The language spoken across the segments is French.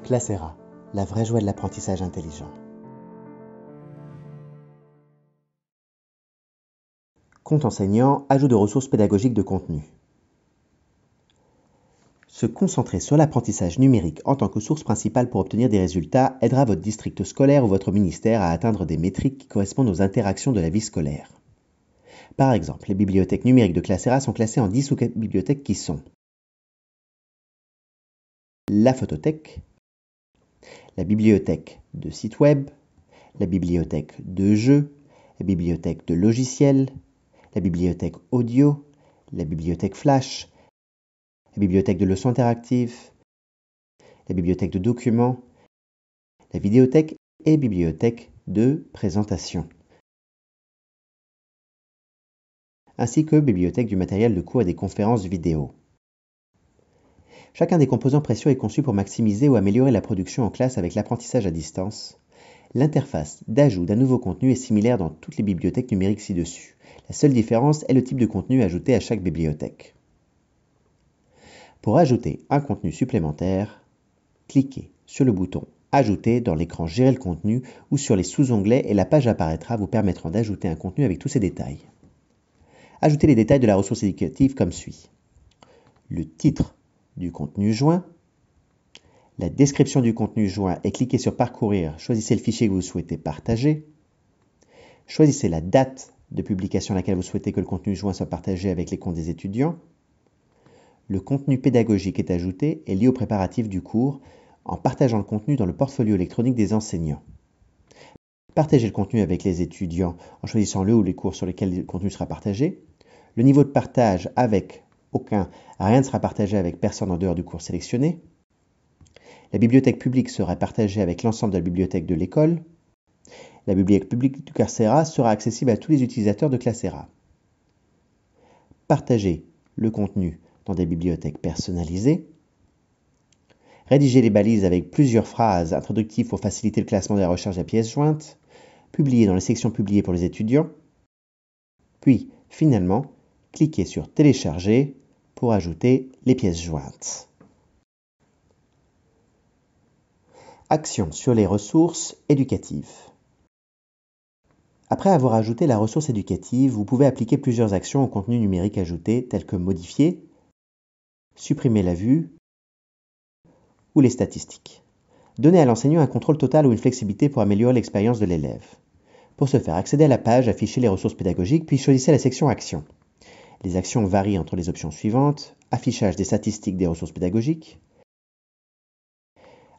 Classera, la vraie joie de l'apprentissage intelligent. Compte enseignant, ajout de ressources pédagogiques de contenu. Se concentrer sur l'apprentissage numérique en tant que source principale pour obtenir des résultats aidera votre district scolaire ou votre ministère à atteindre des métriques qui correspondent aux interactions de la vie scolaire. Par exemple, les bibliothèques numériques de Classera sont classées en 10 sous-bibliothèques qui sont la photothèque, la bibliothèque de sites web, la bibliothèque de jeux, la bibliothèque de logiciels, la bibliothèque audio, la bibliothèque flash, la bibliothèque de leçons interactives, la bibliothèque de documents, la vidéothèque et bibliothèque de présentation, ainsi que bibliothèque du matériel de cours et des conférences vidéo. Chacun des composants précieux est conçu pour maximiser ou améliorer la production en classe avec l'apprentissage à distance. L'interface d'ajout d'un nouveau contenu est similaire dans toutes les bibliothèques numériques ci-dessus. La seule différence est le type de contenu ajouté à chaque bibliothèque. Pour ajouter un contenu supplémentaire, cliquez sur le bouton « Ajouter » dans l'écran « Gérer le contenu » ou sur les sous-onglets et la page apparaîtra vous permettant d'ajouter un contenu avec tous ses détails. Ajoutez les détails de la ressource éducative comme suit. Le titre du contenu joint, la description du contenu joint et cliquez sur « Parcourir », choisissez le fichier que vous souhaitez partager, choisissez la date de publication à laquelle vous souhaitez que le contenu joint soit partagé avec les comptes des étudiants. Le contenu pédagogique est ajouté et lié aux préparatifs du cours en partageant le contenu dans le portfolio électronique des enseignants. Partagez le contenu avec les étudiants en choisissant le ou les cours sur lesquels le contenu sera partagé. Le niveau de partage avec aucun, rien ne sera partagé avec personne en dehors du cours sélectionné. La bibliothèque publique sera partagée avec l'ensemble de la bibliothèque de l'école. La bibliothèque publique de Classera sera accessible à tous les utilisateurs de Classera. Partagez le contenu dans des bibliothèques personnalisées. Rédigez les balises avec plusieurs phrases introductives pour faciliter le classement de la recherche des pièces jointes. Publiez dans les sections publiées pour les étudiants. Puis, finalement, cliquez sur « Télécharger » pour ajouter les pièces jointes. Action sur les ressources éducatives. Après avoir ajouté la ressource éducative, vous pouvez appliquer plusieurs actions au contenu numérique ajouté, telles que modifier, supprimer la vue ou les statistiques. Donnez à l'enseignant un contrôle total ou une flexibilité pour améliorer l'expérience de l'élève. Pour ce faire, accédez à la page, affichez les ressources pédagogiques, puis choisissez la section Actions. Les actions varient entre les options suivantes: affichage des statistiques des ressources pédagogiques,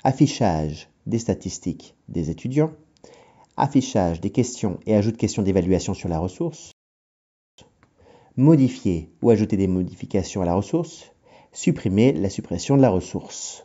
affichage des statistiques des étudiants, affichage des questions et ajout de questions d'évaluation sur la ressource, modifier ou ajouter des modifications à la ressource, supprimer la suppression de la ressource.